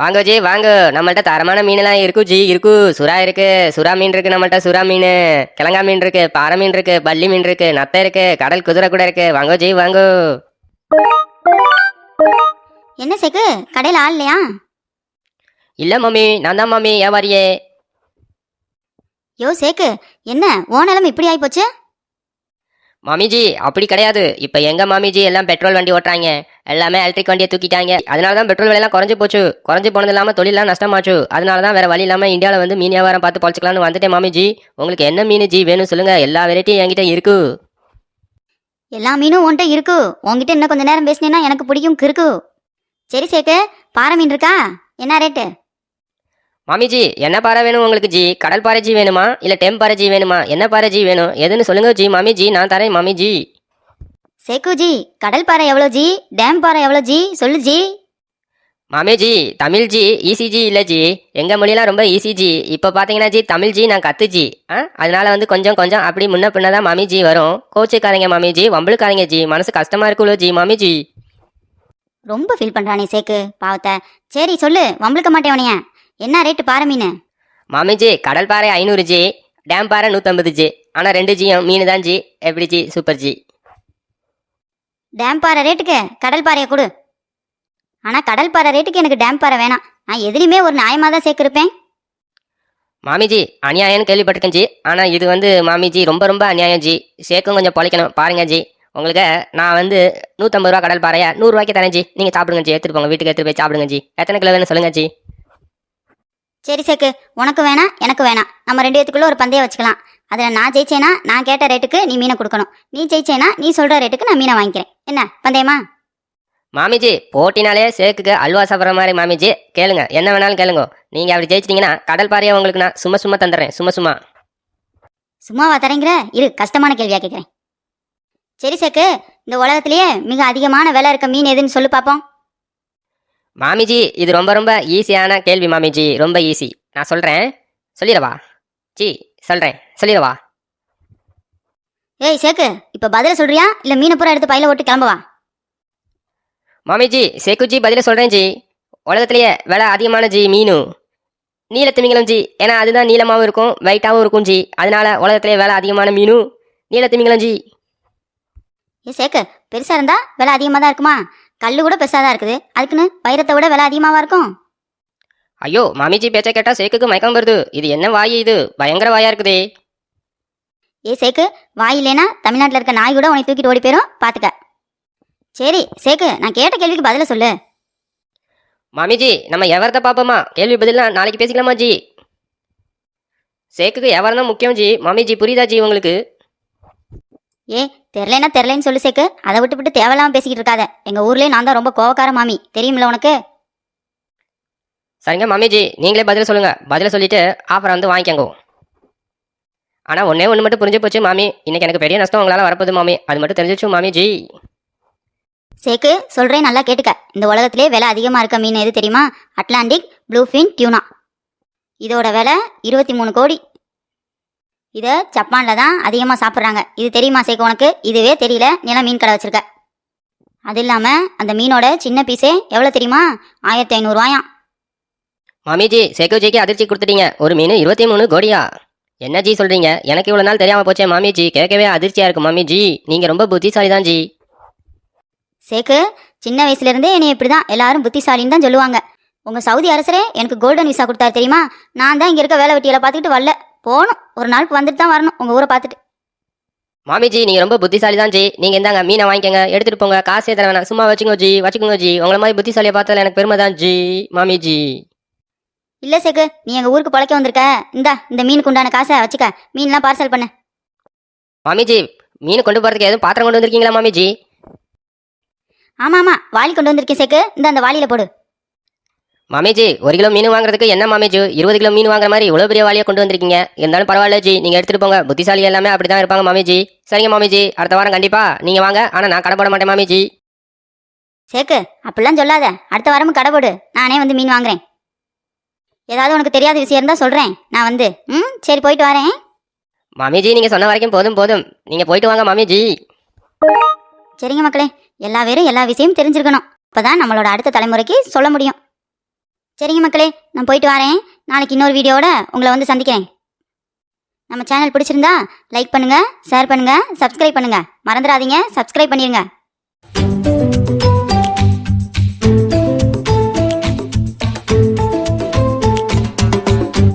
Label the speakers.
Speaker 1: வாங்க ஜி வாங்க. நம்மள்ட்ட தரமான மீன்லாம் இருக்கு ஜி. இருக்கு, சுறா இருக்கு, சுறா மீன் இருக்கு நம்மள்ட்ட. சுறா மீன், கிழங்கா மீன் இருக்கு, பாறை மீன் இருக்கு, பல்லி மீன் இருக்கு, நத்தை இருக்கு, கடல் குதிரை கூட இருக்கு. வாங்க ஜி வாங்க.
Speaker 2: என்ன சேக்கு, கடையில் ஆள் இல்லையா?
Speaker 1: இல்ல மம்மி, நான் தான் மம்மி வியாபாரியே.
Speaker 2: யோ சேக்கு, என்ன ஓனலம் இப்படி ஆயிப்போச்சு?
Speaker 1: மாமிஜி அப்படி கிடையாது. இப்ப எங்க மாமிஜி எல்லாம் பெட்ரோல் வண்டி ஓட்டுறாங்க, எல்லாமே எலக்ட்ரிக் வண்டியை தூக்கிட்டாங்க. அதனாலதான் பெட்ரோல் விலையெல்லாம் குறைஞ்சு போச்சு. குறைஞ்சு போனது இல்லாம தொழிலாம் நஷ்டமாச்சு. அதனாலதான் வேற வழி இல்லாம இந்தியாவில் வந்து மீன் வியாபாரம் பார்த்து பொழைச்சிக்கலாம்னு வந்துட்டேன் மாமிஜி. உங்களுக்கு என்ன மீன் ஜி வேணும் சொல்லுங்க, எல்லா வெரைட்டியும் என்கிட்ட இருக்கு.
Speaker 2: எல்லா மீனும் உன்கிட்ட இருக்கு. உன்கிட்ட இன்னும் கொஞ்ச நேரம் பேசினேன்னா எனக்கு பிடிக்கும் இருக்கு. சரி சேக்கு, பாறை மீன் இருக்கா? என்ன ரேட்டு?
Speaker 1: மாமிஜி என்ன பாறை வேணும் உங்களுக்கு ஜி? கடல் பாறை ஜி வேணுமா இல்ல டெம் பாறை ஜி வேணுமா? என்ன பாறை ஜி வேணும் எதுன்னு சொல்லுங்க ஜி. மாமிஜி நான் தரேன் மாமிஜி.
Speaker 2: சேக்கு ஜி, கடல் பாறை எவ்வளோ ஜி? டேம் பாறை எவ்வளோ ஜி? சொல்லு ஜி.
Speaker 1: மாமிஜி தமிழ் ஜி ஈஸி ஜி. இல்லை ஜி, எங்க மொழியெல்லாம் ரொம்ப ஈஸி ஜி. இப்போ பார்த்தீங்கன்னா ஜி தமிழ் ஜி நான் கத்து ஜி. அதனால வந்து கொஞ்சம் கொஞ்சம் அப்படி முன்ன பின்னதான் மாமிஜி வரும். கோச்சுக்காதீங்க மாமிஜி, வம்பளுக்காதீங்க ஜி. மனசு கஷ்டமா இருக்குல்ல ஜி மாமிஜி.
Speaker 2: ரொம்ப ஃபீல் பண்றானே சேக்கு, பாவத்தை. சரி சொல்லு, வம்பளுக்க மாட்டேன் உனைய. என்ன ரேட்டு பாறை மீன்?
Speaker 1: மாமிஜி கடல் பாறை 500 ஜி, டேம் பாறை 150 ஜி. ஆனால் 2 ஜியும் மீன் தான் ஜி. எப்படி ஜி? Super G.
Speaker 2: டேம் பாறை ரேட்டுக்கு கடல் பாறையை கொடு. ஆனால் கடல் பாறை ரேட்டுக்கு எனக்கு டேம் பாறை வேணாம். நான் எதுலையுமே ஒரு நியாயமாக தான் சேக்கு இருப்பேன்.
Speaker 1: மாமிஜி அநியாயம்னு கேள்விப்பட்டிருக்கேன் ஜி. ஆனால் இது வந்து மாமிஜி ரொம்ப ரொம்ப அநியாயம் ஜி. சேக்கும் கொஞ்சம் பொழைக்கணும் பாருங்க ஜி. உங்களுக்கு நான் வந்து 150 ரூபா கடல் பாறையா 100 ரூபாய்க்கு தரேன் ஜி. நீங்கள் சாப்பிடுங்க ஜி, எடுத்துட்டு போங்க வீட்டுக்கு, எடுத்துட்டு போய் சாப்பிடுங்க ஜி. எத்தனை கிலோ வேணும் சொல்லுங்க ஜி.
Speaker 2: சரி சேக்கு, உனக்கு வேணாம் எனக்கு வேணாம். நம்ம 2 பேத்துக்குள்ள ஒரு பந்தயம் வச்சுக்கலாம். அதில் நான் ஜெயிச்சேனா நான் கேட்ட ரேட்டுக்கு நீ மீனை கொடுக்கணும். நீ ஜெயிச்சேனா நீ சொல்கிற ரேட்டுக்கு நான் மீனை வாங்கிக்கிறேன். என்ன பந்தயமா?
Speaker 1: மாமிஜி போட்டினாலே சேக்குக்கு அல்வா சாப்பிட்ற மாதிரி மாமிஜி. கேளுங்க, என்ன வேணாலும் கேளுங்க. நீங்கள் அப்படி ஜெயிச்சிட்டிங்கன்னா கடல் பாறையை உங்களுக்கு நான் சும்மா சும்மா தந்துடுறேன். சும்மா சும்மா.
Speaker 2: சும்மாவா தரேங்கிற? இரு, கஷ்டமான கேள்வியாக கேட்குறேன். சரி சேக்கு, இந்த உலகத்திலேயே மிக அதிகமான விலை இருக்க மீன் எதுன்னு சொல்லு பார்ப்போம்.
Speaker 1: மாமிஜி இது ரொம்ப ரொம்ப ஈஸியான கேள்வி மாமிஜி, ரொம்ப ஈஸி. நான் சொல்கிறேன், சொல்லிடவா ஜி? சொல்கிறேன், சொல்லிடவா?
Speaker 2: ஏய் சேக்கு, இப்போ பதில சொல்றியா இல்லை மீனை பூரா எடுத்து பையில ஓட்டு கிளம்பவா?
Speaker 1: மாமிஜி சேக்குஜி பதில சொல்கிறேன் ஜி. உலகத்திலேயே விலை அதிகமான ஜி மீனு நீலத்திமிங்கலம் ஜி. ஏன்னா அதுதான் நீளமாகவும் இருக்கும், வெயிட்டாகவும் இருக்கும் ஜி. அதனால உலகத்திலேயே விலை அதிகமான மீனு நீலத்திமிங்கலம் ஜி.
Speaker 2: ஏ சேக்கு, பெருசாக இருந்தா விலை அதிகமாக தான் இருக்குமா? கல் கூட பெருசாக தான் இருக்குது, அதுக்குன்னு வைரத்தை விட விலை அதிகமாக இருக்கும்?
Speaker 1: ஐயோ மாமிஜி பேச்சை கேட்டால் சேக்குக்கு மயக்கம் வருது. இது என்ன வாய்? இது பயங்கர வாயா இருக்குதே.
Speaker 2: ஏ சேக்கு, வாய் இல்லைன்னா தமிழ்நாட்டில் இருக்க நாய் கூட உன்னை தூக்கிட்டு ஓடி போயிடும், பார்த்துக்க. சரி சேக்கு, நான் கேட்ட கேள்விக்கு பதில சொல்லு.
Speaker 1: மாமிஜி நம்ம எவரத்தை பார்ப்போமா? கேள்வி பதிலாம் நாளைக்கு பேசிக்கலாமா ஜி? சேக்குக்கு எவரம் தான் முக்கியம் ஜி. மாமிஜி புரியுதா ஜி உங்களுக்கு?
Speaker 2: ஏ தெரிலனா தெரிலன்னு சொல்லு சேக்கு, அதை விட்டு விட்டு தேவையில்லாமல் பேசிக்கிட்டு இருக்காத. எங்கள் ஊர்லேயே நான் தான் ரொம்ப கோவக்கார மாமி, தெரியுமில்ல உனக்கு?
Speaker 1: சரிங்க மாமிஜி, நீங்களே பதில சொல்லுங்க. பதில சொல்லிட்டு ஆஃபரை வந்து வாங்கிக்கோங்க. ஆனால் ஒன்னே ஒன்று மட்டும் புரிஞ்சு போச்சு மாமி, இன்னைக்கு எனக்கு பெரிய நஷ்டம் உங்களால் வரப்போகுது மாமி. அது மட்டும் தெரிஞ்சிச்சு மாமிஜி.
Speaker 2: சேக்கு சொல்கிறேன், நல்லா கேட்டுக்க. இந்த உலகத்திலே விலை அதிகமாக இருக்க மீன் எது தெரியுமா? Atlantic bluefin tuna. இதோட விலை 23 கோடி. இதை ஜப்பானில் தான் அதிகமாக சாப்பிட்றாங்க. இது தெரியுமா சேக்கு உனக்கு? இதுவே தெரியல, நீலாம் மீன் கடை வச்சிருக்க. அது இல்லாமல் அந்த மீனோட சின்ன பீஸே எவ்வளோ தெரியுமா? 1500 ரூபாயாம்.
Speaker 1: மாமிஜி சேக்குஜிக்கு அதிர்ச்சி கொடுத்துட்டீங்க. ஒரு மீன் 23 கோடியா? என்ன ஜி சொல்றீங்க? எனக்கு இவ்வளோ நாள் தெரியாமல் போச்சே மாமிஜி. கேட்கவே அதிர்ச்சியா இருக்கு மாமிஜி. நீங்கள் ரொம்ப புத்திசாலி தான் ஜி.
Speaker 2: சேக்கு, சின்ன வயசுலேருந்தே என்னை இப்படி தான் எல்லாரும் புத்திசாலின்னு தான் சொல்லுவாங்க. உங்கள் சவுதி அரசரே எனக்கு கோல்டன் விசா கொடுத்தாரு தெரியுமா? நான் தான் இங்கே இருக்க வேலை வெட்டியில் பார்த்துக்கிட்டு வரல, போகணும். ஒரு நாளுக்கு வந்துட்டு தான் வரணும் உங்கள் ஊரை பார்த்துட்டு.
Speaker 1: மாமிஜி நீங்கள் ரொம்ப புத்திசாலி தான் ஜி. நீங்கள் இந்தாங்க மீனை வாங்கிக்கோங்க, எடுத்துகிட்டு போங்க. காசே தர வேணாம், சும்மா வச்சுக்கோங்க ஜி, வச்சுக்கோங்க ஜி. உங்களை மாதிரி புத்திசாலியை பார்த்ததில் எனக்கு பெருமை தான் ஜி மாமிஜி.
Speaker 2: இல்லை சேக்கு, நீ எங்கள் ஊருக்கு பழைக்க வந்திருக்க. இந்த மீனுக்கு உண்டான காசை வச்சுக்க, மீன்லாம் பார்சல் பண்ணு.
Speaker 1: மாமிஜி மீன் கொண்டு போகிறதுக்கு எதுவும் பாத்திரம் கொண்டு வந்திருக்கீங்களா மாமிஜி?
Speaker 2: ஆமாம் ஆமாம், வாளி கொண்டு வந்திருக்கேன் சேக்கு, அந்த வாளியில் போடு.
Speaker 1: மாமிஜி 1 கிலோ மீன் வாங்குறதுக்கு என்ன மாமிஜி 20 கிலோ மீன் வாங்குற மாதிரி இவ்வளோ பெரிய வாளியை கொண்டு வந்திருக்கீங்க. இருந்தாலும் பரவாயில்ல ஜி, நீங்கள் எடுத்துகிட்டு போங்க. புத்திசாலி எல்லாமே அப்படி தான் இருப்பாங்க மாமிஜி. சரிங்க மாமிஜி, அடுத்த வாரம் கண்டிப்பாக நீங்கள் வாங்க. ஆனால் நான் கடை போட மாட்டேன் மாமிஜி.
Speaker 2: சேக்கு அப்படிலாம் சொல்லாத, அடுத்த வாரமும் கடை போடு, நானே வந்து மீன் வாங்குறேன். ஏதாவது உனக்கு தெரியாத விஷயம் இருந்தால் சொல்கிறேன் நான் வந்து. சரி போயிட்டு வரேன்
Speaker 1: மாமிஜி. நீங்கள் சொன்ன வரைக்கும் போதும் போதும், நீங்கள் போயிட்டு வாங்க மாமிஜி.
Speaker 2: சரிங்க மக்களே, எல்லா பேரும் எல்லா விஷயமும் தெரிஞ்சிருக்கணும். அப்போ தான் நம்மளோட அடுத்த தலைமுறைக்கு சொல்ல முடியும். சரிங்க மக்களே, நான் போயிட்டு வரேன். நாளைக்கு இன்னொரு வீடியோவோட உங்களை வந்து சந்திக்கிறேன். நம்ம சேனல் பிடிச்சிருந்தா லைக் பண்ணுங்க, ஷேர் பண்ணுங்க, சப்ஸ்கிரைப் பண்ணுங்க. மறந்துடாதீங்க, சப்ஸ்கிரைப் பண்ணிருங்க.